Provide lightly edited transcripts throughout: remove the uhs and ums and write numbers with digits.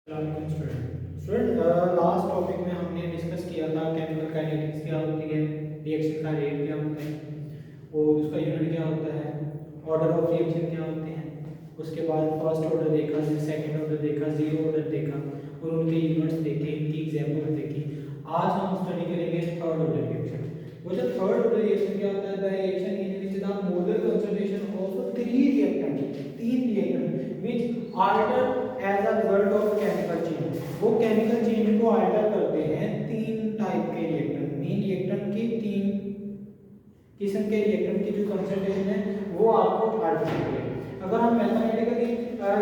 Student last topic में हमने discuss किया था केमिकल काइनेटिक्स क्या होती है, रिएक्शन का रेट क्या होता है और उसका यूनिट क्या होता है, ऑर्डर ऑफ रिएक्शन क्या होते हैं। उसके बाद फर्स्ट ऑर्डर देखा, सेकंड ऑर्डर देखा, जीरो ऑर्डर देखा और उनके यूनिट्स देखे, इनकी एग्जांपल देखी। आज हम स्टडी करेंगे थर्ड ऑर्डर रिएक्शन। वो जो थर्ड ऑर्डर रिएक्शन क्या होता है, the reaction in which the molar concentration of three reactant, तीन reactant which alter as a result of chemical change. वो केमिकल चेंज को अल्टर करते हैं तीन टाइप के रिएक्टेंट, मेन रिएक्टेंट के तीन किस्म के रिएक्टेंट की जो कंसंट्रेशन है वो आपको अल्टर करेंगे। अगर हम मैथमेटिकली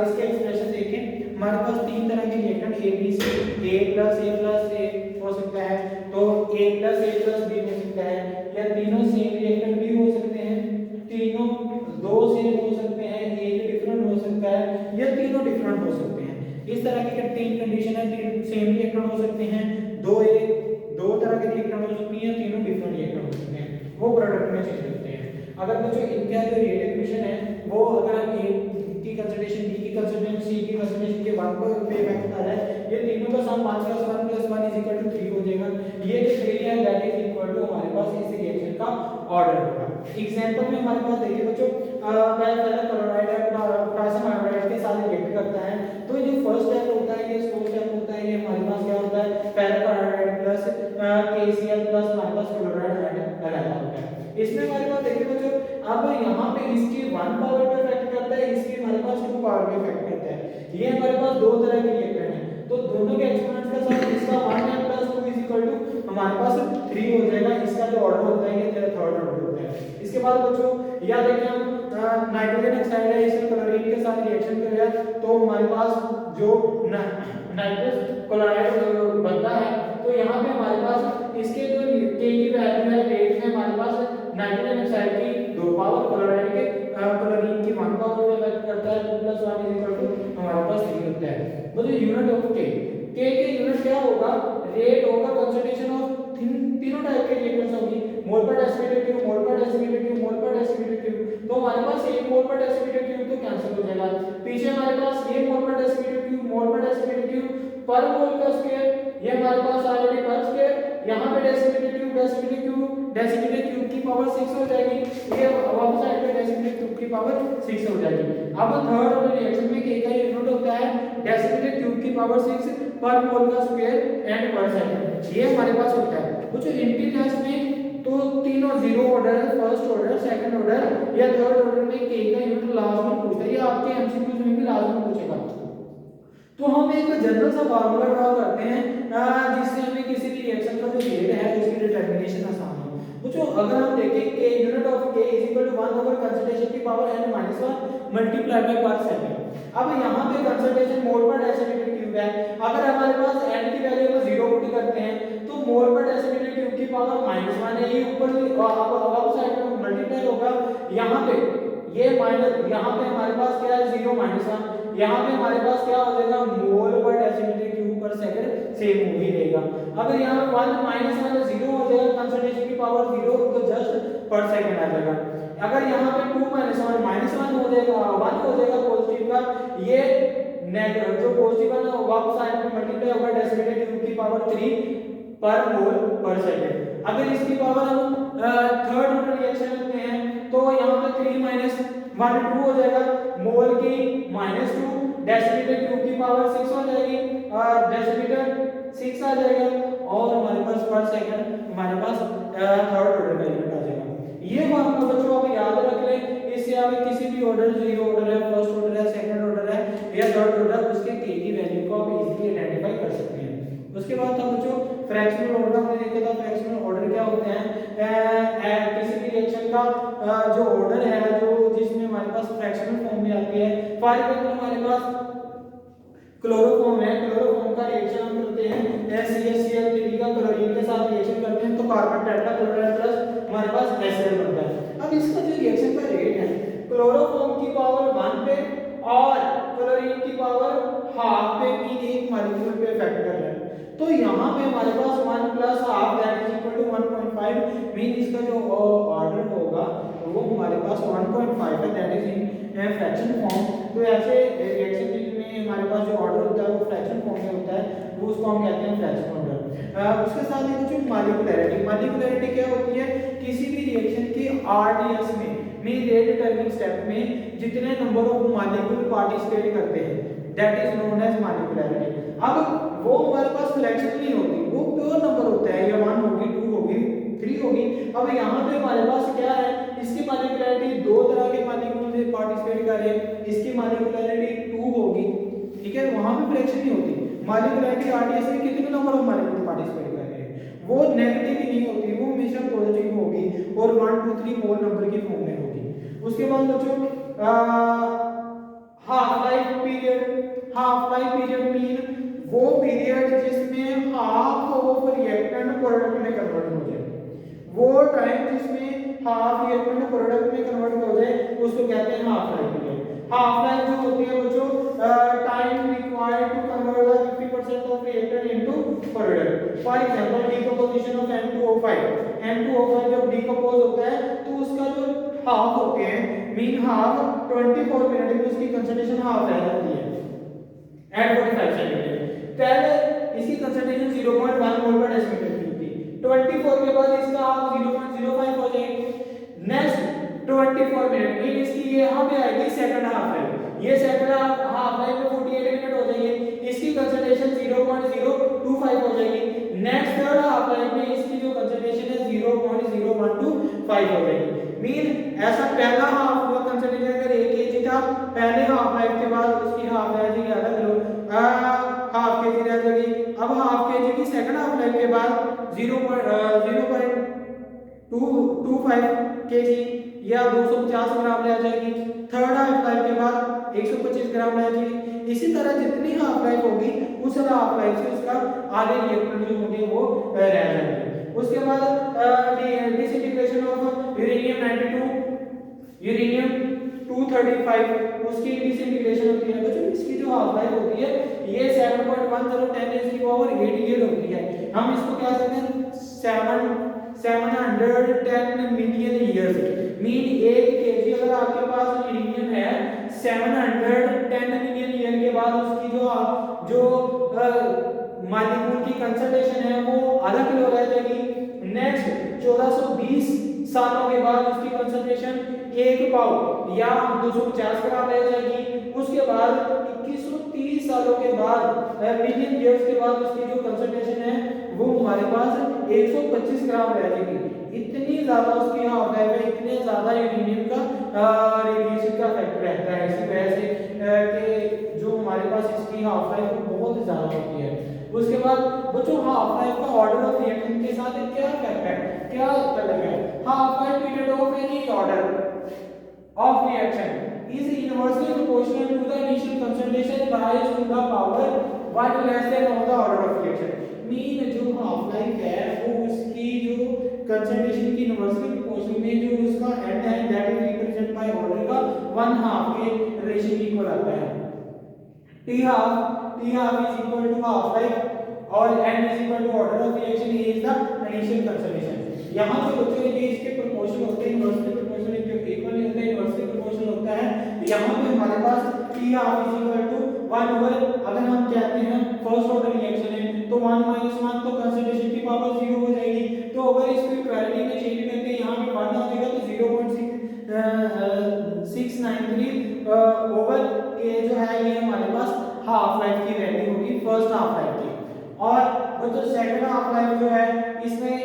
इसके एक्सप्रेशन देखें, हमारे पास तीन तरह के reactant A B C, A plus A हो सकता है, तो ए प्लस बी हो सकता है, या तीनों सेम रिएक्टेंट भी हो सकते हैं, तीनों दो सेम हो सकते हैं, एक डिफरेंट हो सकता है, या तीनों डिफरेंट हो सकते हैं। इस तरह की तीन कंडीशन है, तीन सेम रिएक्टेंट हो सकते हैं, दो तरह के रिएक्टेंट हो सकते हैं, तीनों डिफरेंट रिएक्टेंट हो सकते हैं, वो प्रोडक्ट में चेंज होते हैं। अगर बच्चों इनका जो रेट इक्वेशन है वो अगर हम ए की कंसंट्रेशन, बी की कंसंट्रेशन, सी की कंसंट्रेशन के 1 पर पे इफेक्ट आ रहा है, ये तीनों का सम 5 + 1 + 1 = 3 हो जाएगा। ये जो 3 है दैट इज इक्वल टू हमारे पास इस रिएक्शन का ऑर्डर होगा। एग्जांपल में हमारे पास देखिए बच्चों, पहला क्लोराइड है पोटेशियम आयोडाइड के साथ रिएक्ट करता है, तो ये फर्स्ट स्टेप होता है, ये स्लो स्टेप होता है, ये हमारे पास क्या होता है, ferric iodide plus KCl plus हमारे पास क्लोराइड रहता होता है। इसमें हमारे पास देखिए बच्चों, अब यहाँ पे इसकी 1 पावर पे इफेक्ट करता है, इसकी हमारे पास 2 पावर पे इफेक्ट करता है। ये हमारे पास दो तरह के रिएक्टेंट हैं, तो दोनों के एक्सपोनेंट्स का सम इसका 1 है प्लस 2 हमारे पास 3 हो जाएगा। इसका जो ऑर्डर होता है ये तेरा थर्ड ऑर्डर होता है। इसके बाद बच्चों या देखिए हम नाइट्रोजन ऑक्साइड है, इसमें क्लोरीन के साथ रिएक्शन करेगा तो हमारे पास जो नाइट्रस क्लोराइड बनता है, तो यहाँ पे हमारे पास इसके जो के की वैल्यू है रेट में हमारे पास नाइट्रोजन ऑक्साइड की 2 पावर, क्लोराइड के क्लोरीन की 1 पावर में इफेक्ट करता है, 2 + 1 हमारे पास 3 होता है। मतलब यूनिट ऑफ के के यूनिट क्या होगा, रेट होगा कंसंट्रेशन ऑफ तीनों टाइप के रिएक्टेंट्स होगी, मोल पर डेसिमीटर क्यूब, मोल पर डेसिमीटर क्यूब, मोल पर डेसिमीटर क्यूब। तो हमारे पास एक मोल पर डेसिमीटर क्यूब तो कैंसिल हो जाएगा, पीछे हमारे पास ये मोल पर डेसिमीटर क्यूब, मोल पर डेसिमीटर क्यूब पर मोल का स्क्वायर, ये हमारे पास ऑलरेडी पर स्क्वायर, यहाँ पे डेसिमीटर क्यूब की पावर 6 हो जाएगी, ये वापस साइड पे डेसिमीटर क्यूब की पावर 6 हो जाएगी। अब थर्ड वाले रिएक्शन में के का यूनिट होता है डेसिमीटर क्यूब की पावर 6 पर मोल का स्क्वायर एंड पर सेकंड, ये हमारे पास होता है। कुछ इंटीजर्स में तो तीनों जीरो ऑर्डर है, फर्स्ट ऑर्डर, सेकंड ऑर्डर या थर्ड ऑर्डर में के का यूनिट लास्ट में पूछता है, ये आपके एमसीक्यूज में भी लास्ट में पूछेगा। तो हम एक जनरल सा फार्मूला ड्रा करते हैं जिससे हमें किसी भी रिएक्शन का जो रेट है उसकी डिटरमिनेशन आसान हो। तो अगर हम देखें के यूनिट ऑफ के = 1 ओवर कंसंट्रेशन की पावर n - 1 मल्टीप्लाई बाय पर सेकंड। अब यहाँ पे कंसंट्रेशन मोल पर डेसिमीटर क्यूब है, अगर हमारे पास n की वैल्यू को 0 पुट करते हैं तो मोल पर डेसिमीटर क्यूब की पावर -1 है, ये ऊपर अब साइड में मल्टीप्लाई होगा, यहाँ पे ये माइनस, यहाँ पे हमारे पास क्या है 0 - 1, यहाँ पे हमारे पास क्या हो जाएगा मोल पर डेसिमीटर क्यूब पर सेकंड सेम हो ही रहेगा। अगर यहाँ पे 1 - 1 0 हो जाएगा, कंसंट्रेशन की पावर 0 तो जस्ट पर सेकंड आ जाएगा। अगर यहाँ पे 2 - 1 -1 हो जाएगा, 1 हो जाएगा पॉजिटिव का, ये नेगेटिव जो पॉजिटिव है ना वापस साइड में मल्टीप्लाई होगा डेसिमीटर क्यूब की पावर 3 पर मोल पर सेकंड। अगर इसकी पावर हम थर्ड ऑर्डर रिएक्शन लेते हैं तो यहाँ पे 3 - 1 2 हो जाएगा, मोल की -2, डेसिमीटर क्यूब की पावर 6 हो जाएगी, डेसिमीटर 6 आ जाएगा और हमारे पास पर सेकंड हमारे पास थर्ड ऑर्डर का यूनिट आ जाएगा। ये फॉर्मूला बच्चों आप याद रख लें, इससे आप किसी भी ऑर्डर, जीरो ऑर्डर है, फर्स्ट ऑर्डर है, सेकंड ऑर्डर है या थर्ड ऑर्डर, उसके के की वैल्यू को आप इजीली आइडेंटिफाई कर सकते हैं। उसके बाद था बच्चों फ्रैक्शनल ऑर्डर, हमने देखा था फ्रैक्शनल ऑर्डर क्या होते हैं, किसी भी रिएक्शन का जो ऑर्डर है जो जिसमें हमारे पास फ्रैक्शनल फॉर्म में आती है। फॉर एग्जांपल हमारे पास क्लोरोफॉर्म है, क्लोरोफॉर्म का रिएक्शन हम करते हैं NaCl3 का क्लोरीन के साथ रिएक्शन करते हैं तो कार्बन टेट्राक्लोराइड प्लस हमारे पास HCl बनता है। अब इसका जो रिएक्शन का रेट है क्लोरोफॉर्म की पावर 1 पे और क्लोरीन की पावर हाफ पे मीन एक मॉलिक्यूल पे इफेक्ट कर रहा है, तो यहाँ पे हमारे पास 1 + half that is equal to 1.5 mean इसका जो ऑर्डर होगा वो हमारे पास 1.5 है, that is in fraction form. तो ऐसे रिएक्शन में हमारे पास जो ऑर्डर होता है वो फ्रैक्शन फॉर्म उसको हम कहते हैं फ्रैक्शन ऑर्डर। उसके साथ ही कुछ मॉलिक्यूलैरिटी। मॉलिक्यूलैरिटी क्या होती है, किसी भी रिएक्शन की आरडीएस में रेट डिटरमिनिंग स्टेप में जितने नंबर ऑफ मॉलिक्यूल पार्टिसिपेट करते हैं दैट इज नोन एज मॉलिक्यूलैरिटी। अब वो हमारे पास फ्रैक्शन नहीं होती, वो प्योर नंबर होता है, या 1 होगी, 2 होगी, 3 होगी। अब यहाँ पे हमारे पास क्या है, इसकी मॉलिक्यूलैरिटी 2 तरह के मॉलिक्यूल से पार्टिसिपेट कर रहे हैं, इसकी मॉलिक्यूलैरिटी 2 होगी, ठीक है, वहां पे फ्रैक्शन नहीं होती। मॉलिक्यूलैरिटी आरडीएस में कितने नंबर ऑफ मॉलिक्यूल पार्टिसिपेट कर रहे हैं, वो नेगेटिव ही नहीं होती, वो हमेशा पॉजिटिव होगी और 1 2 3 होल नंबर की फॉर्म में होगी। उसके बाद बच्चों half life period. Half life period mean वो पीरियड जिसमें हाफ ऑफ रिएक्टेंट प्रोडक्ट में कन्वर्ट हो जाए, वो टाइम जिसमें हाफ रिएक्टेंट प्रोडक्ट में कन्वर्ट हो जाए उसको कहते हैं half life period. Half life जो होती है बच्चों time required to convert the 50% of reactant into product. For example decomposition of N2O5, N2O5 जब डिकम्पोज होता है तो उसका जो हाफ होते हैं मीन हाफ 24 मिनट में उसकी कंसंट्रेशन हाफ रह जाती है एट 45 सेंटीमीटर। पहले इसकी कंसंट्रेशन 0.1 मोल पर डेसीमीटर की थी, 24 के बाद इसका हाफ 0.05 हो जाएगी। नेक्स्ट 24 मिनट में इसकी ये यहाँ पे आएगी सेकंड हाफ है, ये सेकंड हाफ लाइफ में 48 मिनट हो जाएगी, इसकी कंसंट्रेशन 0.025 हो जाएगी। नेक्स्ट थर्ड हाफ लाइफ में इसकी जो कंसंट्रेशन है 0.0125 हो जाएगी। मीन ऐसा पहला हाफ हुआ कंसंट्रेशन अगर 1 kg था, पहले हाफ लाइफ के बाद उसकी हाफ रह जाएगी, अलग लो हाफ kg रह जाएगी। अब हाफ kg की सेकंड हाफ लाइफ के बाद 0.225 kg या 250 ग्राम रह जाएगी। थर्ड हाफ लाइफ के बाद 125 ग्राम रह जाएगी। इसी तरह जितनी हाफ लाइफ होगी उस हाफ लाइफ से उसका आधे रिएक्टेंट जो होंगे वो रह जाएंगे। उसके बाद डिसइंटीग्रेशन ऑफ यूरेनियम 92, यूरेनियम 235 उसकी डिसइंटीग्रेशन होती है बच्चों। इसकी जो हाफ लाइफ होती है ये 7.1010 की पावर 8 ईयर होती है। हम इसको क्या कहते हैं 710 मिलियन ईयर्स। मीन 1 केजी अगर आपके पास यूरेनियम है 710 मिलियन ईयर के बाद उसकी जो मॉलिक्यूल की कंसंट्रेशन है वो आधा किलो रह जाएगी। नेक्स्ट 1420 सालों के बाद उसकी कंसंट्रेशन 1 पाउ या 250 ग्राम रह जाएगी। उसके बाद 2130 सालों के बाद मिलियन ईयर्स के बाद उसकी जो कंसंट्रेशन है वो हमारे पास 125 ग्राम रह जाएगी। इतनी ज्यादा उसकी हाफ लाइफ है, इतने ज्यादा यूरेनियम का रेडिएशन का फैक्टर रहता है, इसी वजह से कि जो हमारे पास इसकी हाफ लाइफ बहुत ज्यादा होती है। उसके बाद बच्चों हाफ लाइफ का ऑर्डर ऑफ रिएक्शन के साथ क्या फैक्ट है, क्या तलब है। Half life period of any order of reaction is inversely proportional to the initial concentration raised to the power 1 less than of the order of reaction। Mean जो half life है वो उसकी जो कंसंट्रेशन की इनवर्सली प्रोपोर्शनल में जो उसका and है that is represent by order का 1 हाफ के रेशियो इक्वल आता है। T half is equal to half life और n is equal to order of reaction, A is the initial concentration। यहाँ जो बच्चों ये इसके प्रोपोर्शनल होते हैं, इनवर्सली प्रोपोर्शनल इक्वल नहीं होता है, इनवर्सली प्रोपोर्शनल होता है। यहाँ पे हमारे पास T half is equal to 1 over, अगर हम कहते हैं फर्स्ट ऑर्डर रिएक्शन है तो 1 - 1 तो कंसंट्रेशन की पावर 0 हो जाएगी। तो अगर इसको इक्वालिटी में चेंज करते हैं यहाँ पे 1 आ जाएगा तो 0.693 ओवर के जो है ये हमारे पास हाफ लाइफ की वैल्यू होगी फर्स्ट हाफ लाइफ की। और वो जो सेकंड हाफ लाइफ जो है इसमें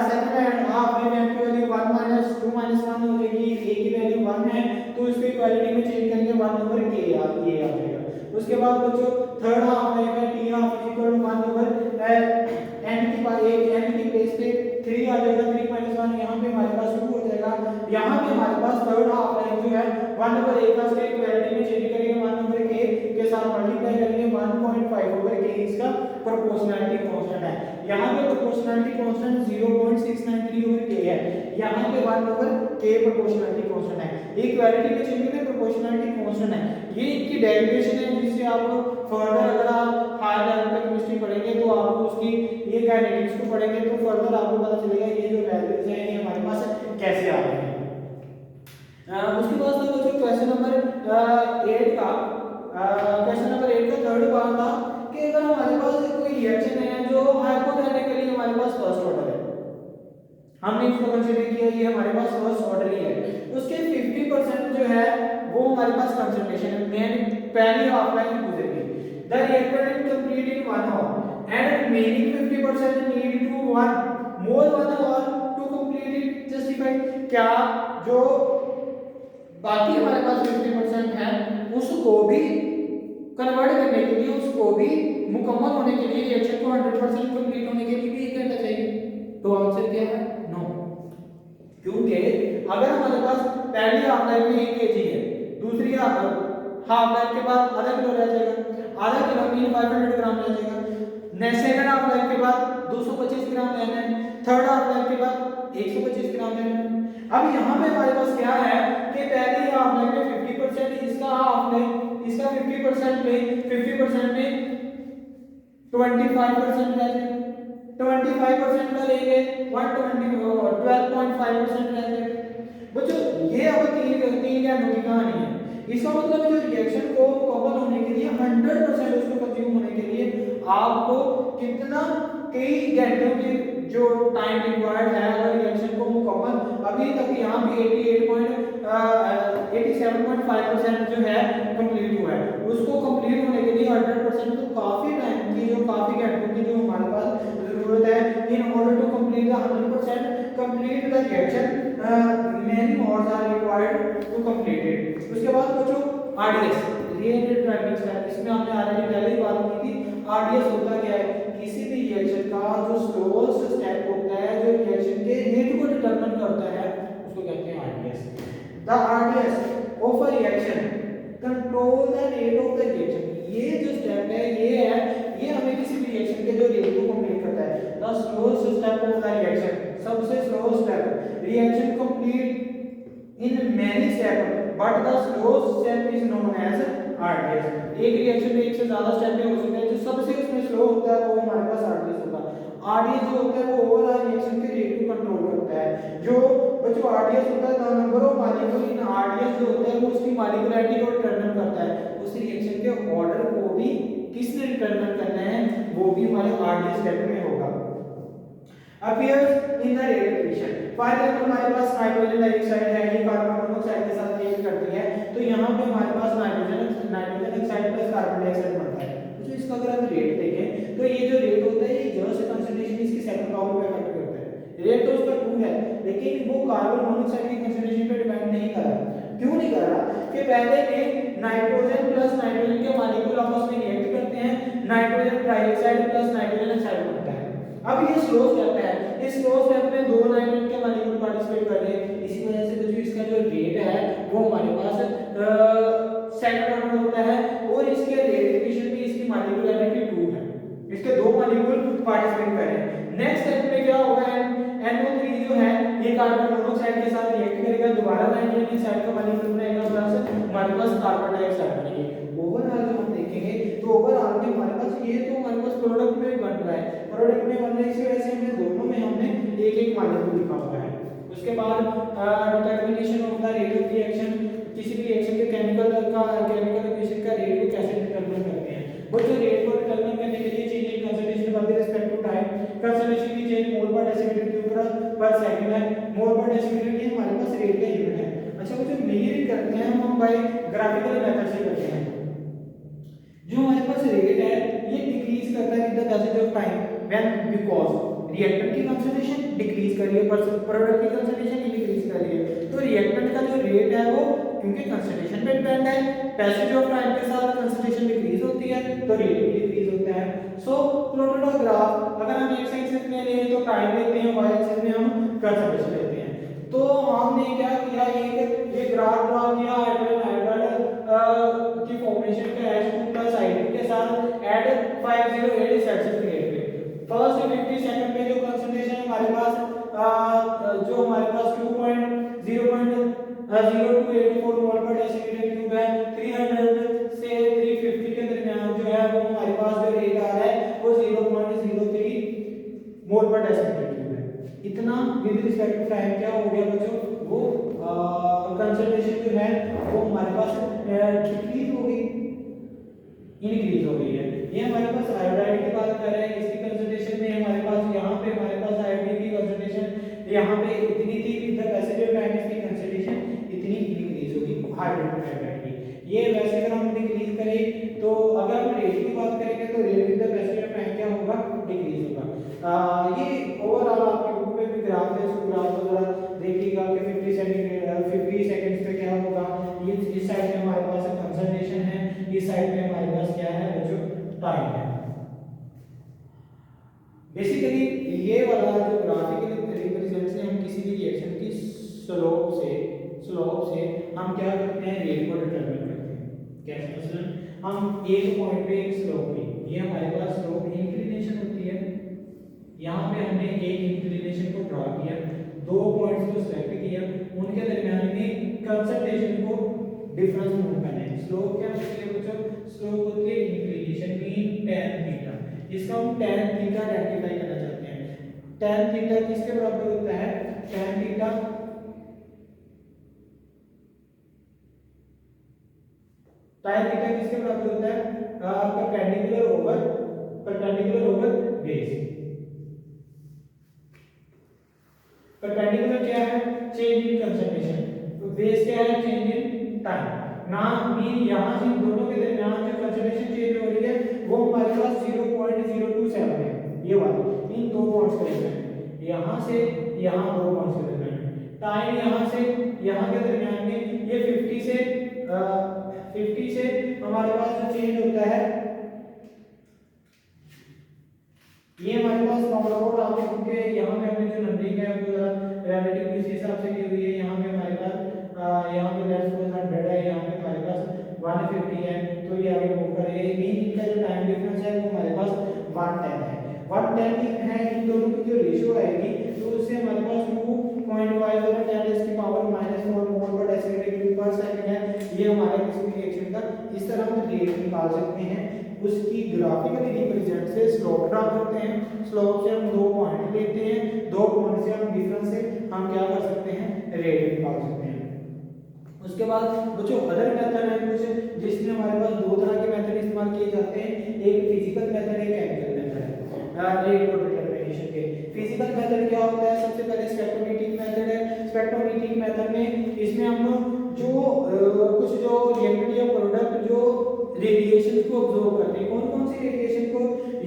सेकंड हाफ लाइफ की वैल्यू 1 - 2 - 1 हो जाएगी, a की वैल्यू 1 है तो इसको इक्वालिटी में चेंज करेंगे 1 ओवर k आ जाएगा। उसके बाद बच्चों थर्ड हाफ लाइफ है t हाफ = 1 ओवर n की पावर 1 n की प्लेस पे 3 आ जाएगा, 3 - 1 यहाँ पे हमारे पास 2 हो जाएगा। यहाँ पे हमारे पास थर्ड हाफ लाइफ जो है 1 ओवर a का स्क्वायर इक्वालिटी में चेंज करेंगे 1 ओवर k के साथ मल्टीप्लाई करेंगे 1.5 ओवर k इसका प्रोपोर्शनैलिटी कांस्टेंट है। यहाँ पे प्रोपोर्शनैलिटी कांस्टेंट 0.693 ओवर k है, यहाँ पे 1 ओवर k प्रोपोर्शनैलिटी कांस्टेंट है। इक्वालिटी में चेंज करें प्रोपोर्शनैलिटी कांस्टेंट है, ये इनकी डेरिवेशन है जिससे आप फर्दर अगर आप हायर लेवल पे केमिस्ट्री पढ़ेंगे तो आपको उसकी ये काइनेटिक्स को पढ़ेंगे तो फर्दर आपको पता चलेगा ये जो वैल्यूज हैं ये हमारे पास कैसे आ रहे हैं। उसके बाद दोस्तों क्वेश्चन नंबर 8 का थर्ड पार्ट था कि अगर हमारे पास कोई रिएक्शन है जो हाइपोथेटिकली हमारे पास फर्स्ट ऑर्डर है, हमने इसको कंसीडर किया ये हमारे पास फर्स्ट ऑर्डर ही है, उसके 50% जो है वो हमारे पास कंसंट्रेशन है, मेन पहली हाफ लाइन गुजरेगी। The reactor is complete in 1 hour and remaining 50% need to 1 more 1 hour to complete it justify. क्या जो बाकी हमारे पास 50% है उसको भी कन्वर्ट करने के लिए, उसको भी मुकम्मल होने के लिए, रिएक्शन को 100% कंप्लीट होने के लिए भी 1 घंटा चाहिए। तो आंसर क्या है? नो। क्योंकि अगर हमारे पास पहली हाफ लाइन में 1 kg है, दूसरी हाफ लाइन के बाद आधा किलो रह जाएगा, आधा किलो मीन 500 ग्राम रह जाएगा, नेक्स्ट सेकंड हाफ लाइन के बाद 225 ग्राम लेना है, थर्ड हाफ लाइन के बाद 125 ग्राम लेना है। अब यहाँ पे हमारे पास क्या है कि पहली हाफ लाइन में 50%, इसका हाफ लाइन इसका 50% में 50% में 25% रह जाएगा, 25% का लेंगे 12.5% रह जाएगा। बच्चों ये अब तीन घंटों की कहानी है। इसका मतलब जो रिएक्शन को मुकम्मल होने के लिए 100% उसको कंज्यूम होने के लिए आपको कितना कई घंटों की जो टाइम रिक्वायर्ड है अगर रिएक्शन को मुकम्मल, अभी तक यहाँ पे 87.5% जो है कंप्लीट हुआ है, उसको कंप्लीट होने के लिए 100% तो काफी टाइम की, जो काफी घंटों की जो हमारे पास जरूरत है। In order to complete the 100% complete the reaction many hours are required to complete it। उसके बाद बच्चों RDS रिएक्टेड ड्राइविंग स्टेप, इसमें हमने ऑलरेडी पहले ही बात की थी। RDS होता क्या है? किसी भी रिएक्शन का जो स्लोएस्ट स्टेप होता है जो रिएक्शन के रेट को डिटरमाइन करता है उसको कहते हैं RDS। The RDS of a reaction control the rate of the reaction. ये जो स्टेप है ये हमें किसी भी रिएक्शन के जो रेट को कंप्लीट करता है। The slowest step of the reaction, सबसे slow step, reaction complete in many step but the slowest step is known as RDS। एक रिएक्शन में एक से ज्यादा स्टेप में हो सकते हैं, जो सबसे उसमें स्लो होता है वो हमारे पास RDS होगा। RDS जो होता है वो ओवरऑल रिएक्शन के रेट को कंट्रोल करता है। जो बच्चों RDS होता है the number of molecule in RDS जो होता है वो उसकी मॉलिक्यूलरिटी को डिटरमाइन करता है। उस रिएक्शन के ऑर्डर को भी किसने डिटरमाइन करना है, वो भी हमारे RDS स्टेप में होगा। appears in the rate equation। For example हमारे पास नाइट्रोजन डाइऑक्साइड है, ये कार्बन मोनोऑक्साइड के साथ रिएक्ट करती है, तो यहाँ पे हमारे पास nitrogen oxide plus carbon dioxide बनता है। तो इसका अगर हम रेट देखें तो ये जो रेट होता है ये जस्ट कंसंट्रेशन इसकी सेकंड पावर पे इफेक्ट करता है। रेट तो उसका 2 है लेकिन वो कार्बन मोनोऑक्साइड की कंसंट्रेशन पे डिपेंड नहीं कर रहा। क्यों नहीं कर रहा? कि पहले में नाइट्रोजन प्लस नाइट्रोजन के मॉलिक्यूल आपस में रिएक्ट करते हैं, nitrogen trioxide plus nitrogen oxide बनता है। अब ये स्लो स्टेप है, इस स्लो स्टेप में दो नाइट्रोजन के मॉलिक्यूल पार्टिसिपेट कर रहे हैं, इसी वजह से जो इसका जो रेट है वो हमारे पास सेकंड ऑर्डर होता है और इसके रेट इक्वेशन में इसकी मॉलिक्यूलरिटी 2 है, इसके दो मॉलिक्यूल पार्टिसिपेट कर रहे हैं। नेक्स्ट स्टेप में क्या होगा, NO3 जो है ये कार्बन मोनोऑक्साइड के साथ रिएक्ट करेगा, दोबारा नाइट्रोजन ऑक्साइड का मॉलिक्यूल बनाएगा प्लस हमारे पास कार्बन डाइऑक्साइड बनेगी। ओवरऑल जो हम देखेंगे तो ओवरऑल में हमारे पास ये तो हमारे पास प्रोडक्ट में बन रहा है, प्रोडक्ट में बन रहा है, इसी वजह से हमने दोनों में हमने एक मॉलिक्यूल लिखा हुआ है। उसके बाद determination of the rate of reaction, किसी भी रिएक्शन के केमिकल इक्वेशन का रेट को कैसे डिटरमाइन करते हैं। वो जो रेट को डिटरमाइन करने के लिए change in concentration with respect to time, concentration की चेंज मोल पर डेसीमीटर क्यूब पर सेकंड है, मोल पर डेसीमीटर ये हमारे पास रेट का यूनिट है। अच्छा वो जो मेजरिंग करते हैं हम बाय ग्राफिकल मेथड से करते हैं। जो हमारे पास रेट है ये डिक्रीज करता है with the passage of time when because reactant की कंसंट्रेशन डिक्रीज कर रही है पर प्रोडक्ट की कंसंट्रेशन डिक्रीज कर रही है। तो रिएक्टेंट का जो रेट है वो क्योंकि कंसंट्रेशन पे डिपेंड है, पैसेज ऑफ टाइम के साथ कंसंट्रेशन डिक्रीज होती है तो रेट भी डिक्रीज होता है। सो प्लॉटेड अ ग्राफ, अगर हम एक्स एक्सिस में लें तो टाइम लेते हैं, वाई एक्सिस में हम कंसंट्रेशन लेते हैं। तो हमने क्या किया, ये ग्राफ ड्रा किया हाइड्रोजन आयोडाइड की फॉर्मेशन के H2 प्लस I2 के साथ एट 508 सेल्सियस ग्रेड पे। फर्स्ट 50 सेकंड में जो कंसंट्रेशन हमारे पास जो हमारे पास 0.0284 मोल पर डेसीमीटर क्यूब है, 300 से 350 के दरमियान जो है वो हमारे पास जो रेट आ रहा है वो 0.03 मोल पर डेसीमीटर क्यूब है। इतना विद रिस्पेक्ट टू टाइम क्या हो गया बच्चों, वो कंसंट्रेशन जो है वो हमारे पास डिक्रीज हो गई, इंक्रीज हो गई है। ये हमारे पास आयोडाइड की बात कर रहे हैं, बेसिकली ये वाला जो ग्राफिकल रिप्रेजेंटेशन है, हम किसी भी रिएक्शन की स्लोप से हम क्या करते हैं, रेट को डिटरमाइन करते हैं। कैसे? मसलन हम एक पॉइंट पे एक स्लोप ली, ये हमारे पास स्लोप इंक्लिनेशन होती है। यहाँ पे हमने एक इंक्लिनेशन को ड्रा किया, दो पॉइंट्स को सेलेक्ट किया, उनके दरमियान में कंसंट्रेशन को डिफरेंस ढूंढ करना है। स्लोप क्या होती है बच्चों? स्लोप होती है इंक्लिनेशन मीन tan थीटा। इसका हम tan थीटा रेक्टिफाई करना चाहते हैं। tan थीटा किसके बराबर होता है? tan थीटा किसके बराबर होता है? Perpendicular over base. परपेंडिकुलर क्या है? Change in concentration. तो बेस क्या है? Change in time. ना मीन यहां से दोनों के दरमियान जो कंसंट्रेशन चेंज हो रही है वो हमारे पास 0.027 है, ये वाली इन दो पॉइंट्स के दरमियान, यहां से यहां दो पॉइंट्स के दरमियान। टाइम यहां से यहां के दरमियान में ये 50 से हमारे पास जो चेंज होता है, ये हमारे पास नॉर्मल आपके क्योंकि यहाँ पे हमने जो नंबरिंग है वो रिलेटिव इस हिसाब से की हुई है। यहाँ पे हमारे पास यहाँ पे लेट्स सपोज 100 है, यहाँ पे हमारे पास 150 है, तो ये आगे मूव कर रही है। मीन इनका जो टाइम डिफरेंस है वो हमारे पास 110 है। 110 है, इन दोनों की जो रेशियो आएगी तो उससे हमारे पास 2.5 और 10 की पावर -4 मोल पर डेसीमीटर पर सेकंड है। ये हमारे किसी भी रिएक्शन का इस तरह हम रेट निकाल सकते हैं। उसकी ग्राफिकली रिप्रेजेंट से स्लोप ड्रा करते हैं, स्लोप से हम दो पॉइंट लेते हैं, दो पॉइंट से हम डिफरेंस से हम क्या कर सकते हैं, रेट निकाल सकते हैं। उसके बाद बच्चों अदर मेथड है कुछ जिसमें हमारे पास दो तरह के मेथड इस्तेमाल किए जाते हैं, एक फिजिकल मेथड है, केमिकल मेथड है। रेट को डिटरमिनेशन के फिजिकल मेथड क्या होता है? सबसे पहले स्पेक्ट्रोमेट्रिक मेथड है। स्पेक्ट्रोमेट्रिक मेथड में इसमें हम जो कुछ जो रिएक्टेड या प्रोडक्ट जो रेडिएशन को ऑब्जॉर्ब करते हैं, कौन कौन सी रेडिएशन को?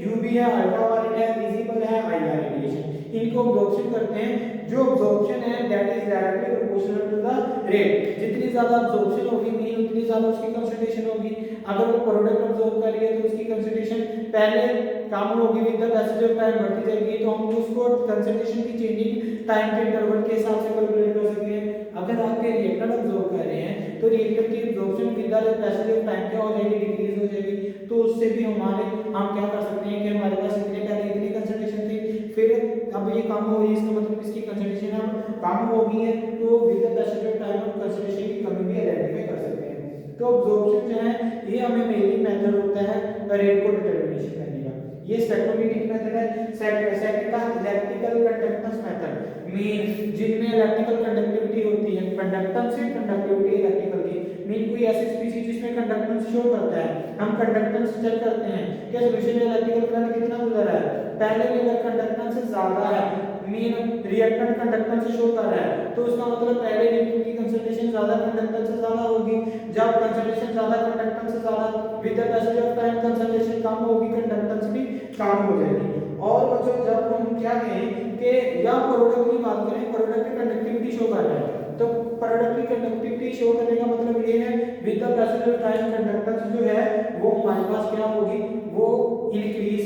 यूवी है, अल्ट्रावायलेट है, विजिबल है, आईआर रेडिएशन, इनको ऑब्जॉर्प्शन करते हैं। जो ऑब्जॉर्प्शन है that is directly proportional to the rate. जितनी ज्यादा ऑब्जॉर्प्शन होगी मीन उतनी ज्यादा उसकी कंसंट्रेशन होगी। अगर वो प्रोडक्ट ऑब्जॉर्ब कर रही है तो उसकी कंसंट्रेशन पहले कम होगी, with the passage of time बढ़ती जाएगी। तो हम उसको कंसंट्रेशन की चेंजिंग टाइम के इंटरवल के हिसाब से कैलकुलेट कर सकते हैं। अगर आपके रिएक्टर ऑब्जॉर्ब कर रहे हैं तो रिएक्टर की absorption with the passage of time क्या हो जाएगी? डिक्रीज हो जाएगी। तो उससे भी हम क्या कर सकते हैं कि हमारे पास इतने पहले इतनी कंसंट्रेशन थी, फिर अब ये कम हो रही है, इसका मतलब इसकी कंसंट्रेशन अब कम हो गई है, तो with the passage of time हम कंसंट्रेशन की कमी भी आइडेंटिफाई कर सकते हैं। तो ऑब्जॉर्प्शन जो है ये हमें मेनली मेथड होता है रेट को डिटरमिनेशन करने का। ये स्पेक्ट्रोमेट्रिक मेथड है। सेकंड का इलेक्ट्रिकल कंडक्टेंस मेथड मीन जिनमें इलेक्ट्रिकल कंडक्टिविटी होती है, कंडक्टेंस से कंडक्टिविटी इलेक्ट्रिकल की मीन कोई ऐसी स्पीशीज जिसमें कंडक्टेंस शो करता है, हम कंडक्टेंस चेक करते हैं कि सॉल्यूशन में इलेक्ट्रिकल करंट कितना गुजर रहा है। पहले में अगर कंडक्टेंस ज्यादा है मीन रिएक्टेंट कंडक्टेंस शो कर रहा है तो उसका मतलब पहले रिएक्टेंट की कंसंट्रेशन ज्यादा कंडक्टेंस से ज्यादा होगी। जब कंसंट्रेशन ज्यादा कंडक्टेंस से ज्यादा with the passage of time concentration कम होगी, कंडक्टेंस भी कम हो जाएगी। और बच्चों जब हम क्या कहें कि या प्रोडक्ट की बात करें, प्रोडक्ट की कंडक्टिविटी शो कर रहा है तो प्रोडक्ट की कंडक्टिविटी शो करने का मतलब ये है with the passage of time conductance जो है वो हमारे पास क्या होगी, वो इंक्रीज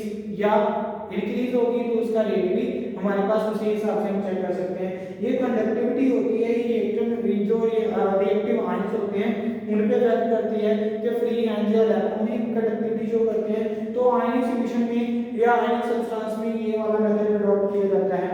होगी, तो उसका रेट भी हमारे पास उसी हिसाब से हम चेक कर सकते हैं। ये कंडक्टिविटी होती है, ये रिएक्टिव जो रिएक्टिव आयंस होते हैं उन पे इफेक्ट करती है कि फ्री आयंस या इलेक्ट्रॉनिक कंडक्टिविटी शो करते हैं। तो आयनिक सॉल्यूशन में या आयनिक सब्सटेंस में ये वाला मेथड अडॉप्ट किया जाता है।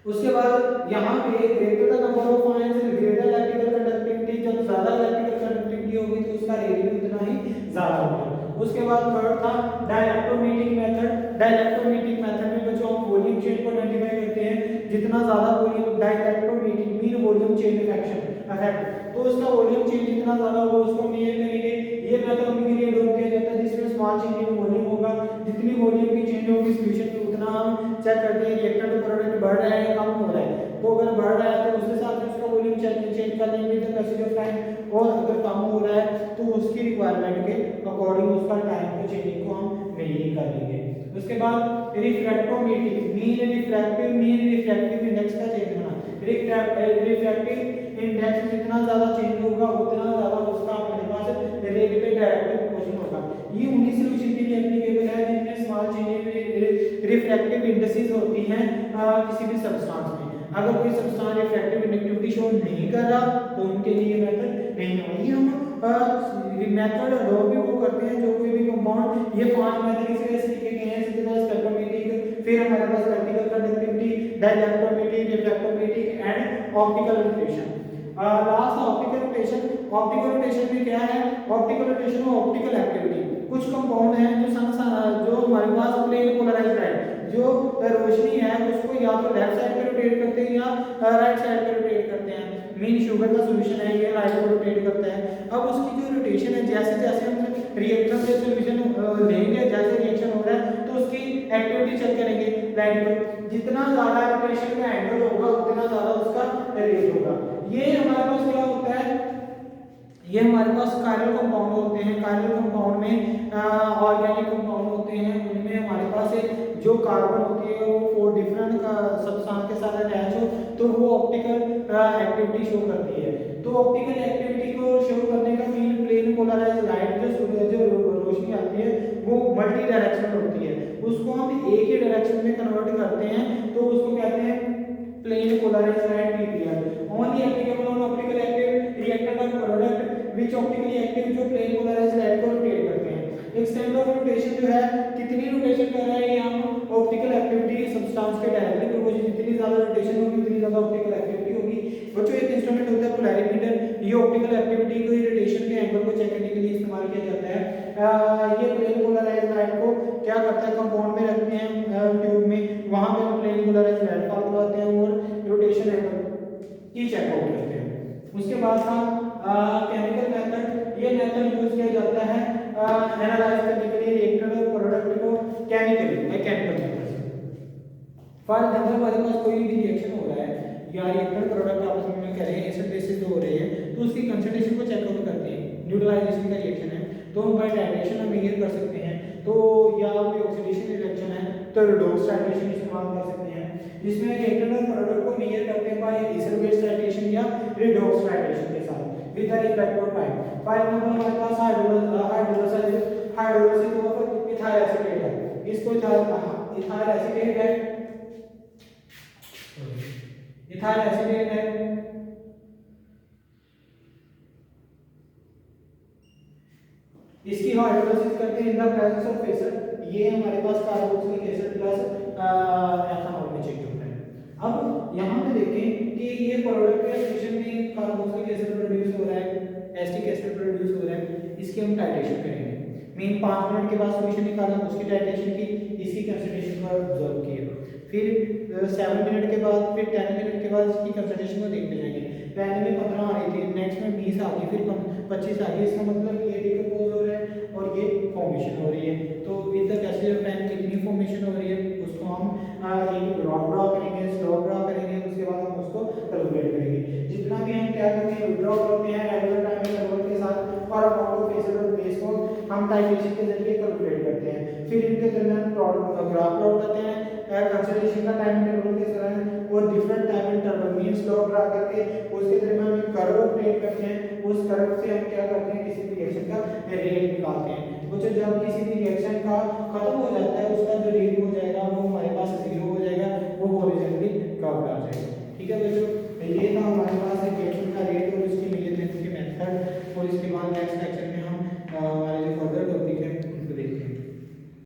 उसके बाद यहाँ पे greater the number of ions greater electrical conductivity, जब ज्यादा इलेक्ट्रिकल कंडक्टिविटी होगी तो उसका रेट भी उतना ही ज्यादा होगा। उसके बाद थर्ड था डाइलेक्ट्रोमेट्रिक मेथड। डाइलेक्ट्रोमेट्रिक मेथड में बच्चों हम वॉल्यूम चेंज को आइडेंटिफाई करते हैं। जितना ज्यादा volume dilatometric mean volume change effect, तो उसका वॉल्यूम चेंज जितना ज्यादा होगा उसको मेजर करेंगे। ये मेथड उनके लिए अडॉप्ट किया जाता है जिसमें स्मॉल चेंज इन वॉल्यूम होगा। जितनी वॉल्यूम की चेंज होगी सॉल्यूशन में उतना हम चेक करते हैं रिएक्टर टू प्रोडक्ट बढ़ रहा है या कम हो रहा है। तो अगर बढ़ रहा है तो उस हिसाब से उसका वॉल्यूम चेंज कर लेंगे with the passage of time, और अगर कम हो रहा है तो उसकी रिक्वायरमेंट के अकॉर्डिंग उसका टाइम को चेंजिंग को हम नहीं कर लेंगे। उसके बाद रिफ्रैक्टोमेट्रिक मीन रिफ्रैक्टिव इंडेक्स का चेंज होना। रिफ्रैक्टिव इंडेक्स जितना ज्यादा चेंज होगा उतना ज्यादा उसका हमारे पास रेट पे डायरेक्ट प्रोपोर्शन होगा। ये उन्हीं सॉल्यूशन के लिए एप्लीकेबल है जिनमें स्मॉल चेंज रिफ्रैक्टिव इंडेक्सेस होती हैं किसी भी सब्सटेंस में। अगर कोई सब्सटेंस रिफ्रैक्टिव इंडक्टिविटी शो नहीं कर रहा तो उनके लिए मेथड नहीं है। ये हम मेथड ड्रॉ भी वो करते हैं जो कोई भी कंपाउंड, ये 5 मेथड इस वजह से लिखे गए हैं, सबसे पहले स्पेक्ट्रोमेट्रिक, फिर हमारे पास practical conductivity, dilatometric, refractometric and optical rotation. Last optical rotation. Optical rotation में क्या है? ऑप्टिकल रोटेशन में ऑप्टिकल एक्टिविटी, कुछ कंपाउंड हैं जो हमारे पास प्लेन पोलराइज्ड है, जो रोशनी है उसको या तो लेफ्ट साइड पे रोटेट करते हैं या राइट साइड पे रोटेट करते हैं। मीन शुगर का सॉल्यूशन है, ये राइट को रोटेट करता है। अब उसकी जो रोटेशन है, जैसे जैसे हम रिएक्टर से सॉल्यूशन लेंगे, जैसे रिएक्शन हो रहा है तो उसकी एक्टिविटी चेक करेंगे लाइट को, जितना ज्यादा रोटेशन का एंगल होगा उतना ज्यादा उसका रेट होगा। ये हमारे पास क्या होता है? ये हमारे पास कायरल कंपाउंड होते हैं। कायरल कंपाउंड में ऑर्गेनिक कंपाउंड होते हैं, उनमें हमारे पास एक जो कार्बन होती है वो 4 डिफरेंट सब्सटेंस के साथ अटैच हो तो वो ऑप्टिकल एक्टिविटी शो करती है। तो ऑप्टिकल एक्टिविटी को शो करने का मीन प्लेन पोलराइज्ड लाइट जो रोशनी आती है वो मल्टी डायरेक्शनल होती है, उसको हम एक ही डायरेक्शन में कन्वर्ट करते हैं तो उसको कहते हैं plane polarised light PPR. Only applicable on optical active reactor का प्रोडक्ट विच ऑप्टिकली एक्टिव, जो प्लेन पोलराइज्ड लाइट को रोटेट करते हैं। एक्सटेंट ऑफ रोटेशन जो है, कितनी रोटेशन कर रहा है ये हम ऑप्टिकल एक्टिविटी सब्सटेंस के डायरेक्टली प्रोपोर्शनल, जितनी ज्यादा रोटेशन होगी उतनी ज्यादा ऑप्टिकल एक्टिविटी होगी। बच्चों एक इंस्ट्रूमेंट होता है पोलैरिमीटर, ये ऑप्टिकल एक्टिविटी को रोटेशन के एंगल को चेक करने के लिए इस्तेमाल किया जाता है। ये प्लेन पोलराइज्ड लाइट को क्या करता है, कंपाउंड में रखते हैं ट्यूब में, वहां पे हम प्लेन पोलराइज्ड लाइट का करवाते हैं और रोटेशन एंगल की चेकआउट करते हैं। उसके बाद था केमिकल मेथड। ये मेथड यूज किया जाता है एनालाइज करने के लिए रिएक्टर और प्रोडक्ट को केमिकली, मैकेनिकल मेथड से। फॉर एग्जांपल हमारे पास कोई भी रिएक्शन हो रहा है या रिएक्टर प्रोडक्ट आपस में कह रहे हैं, एसिड बेसिस हो रहे हैं, तो उसकी कंसंट्रेशन को चेक आउट करते हैं। न्यूट्रलाइजेशन का रिएक्शन है तो हम बाय टाइट्रेशन हम मेजर कर सकते हैं, तो या कोई ऑक्सीडेशन रिएक्शन है तो रिडॉक्स टाइट्रेशन इस्तेमाल कर सकते हैं, जिसमें रिएक्टर और प्रोडक्ट को मेजर करते हैं बाय एसिड बेस टाइट्रेशन या रिडॉक्स टाइट्रेशन के साथ with the respective time. For example हमारे पास हाइड्रोलाइसिस ऑफ इथाइल एसीटेट है, इसको इथाइल एसीटेट है, इथाइल एसीटेट है, इसकी हाइड्रोलाइसिस करते हैं in the presence of acid, ये हमारे पास कार्बोक्सिलिक एसिड प्लस एथनॉल में चेक होता है। अब यहाँ पे देखें कि ये प्रोडक्ट के रिएक्शन में कार्बोक्सिलिक एसिड प्रोड्यूस हो रहा है, एसिटिक एसिड प्रोड्यूस हो रहा है, इसकी हम टाइट्रेशन करेंगे। मीन 5 मिनट के बाद सॉल्यूशन निकाला, उसकी टाइट्रेशन की, इसकी कंसंट्रेशन को ऑब्जर्व किया, फिर 7 मिनट के बाद, फिर 10 मिनट के बाद इसकी कंसंट्रेशन को देखते जाएंगे। पहले में 15 आ रही थी, नेक्स्ट में 20 आ गई, फिर 25 आ गई। इसका मतलब ये डिकम्पोज हो रहा है और ये फॉर्मेशन हो रही है। तो with the passage of time कितनी फॉर्मेशन हो रही है उसको हम एक ग्राफ ड्रा करेंगे, स्लोप ड्रा करेंगे, उसके बाद हम उसको कैलकुलेट करेंगे। जितना भी हम क्या करते हैं, विड्रॉ करते हैं रेगुलर टाइम इंटरवल के साथ और अमाउंट ऑफ एसिड और बेस को हम टाइट्रेशन के जरिए कैलकुलेट करते हैं। फिर इनके दरमियान ग्राफ प्लॉट करते हैं कंसंट्रेशन का टाइम इंटरवल के साथ और different time interval mean slope draw करके उसके दरमियान हम कर्व क्रिएट करते हैं। उस कर्व से हम क्या करते हैं, किसी भी रिएक्शन का रेट निकालते हैं। तो जब किसी भी रिएक्शन का खत्म हो जाता है, उसका जो रेट हो जाएगा वो हमारे पास 0 हो जाएगा, वो हॉरिजॉन्टली कर्व आ जाएगा। ठीक है बच्चों।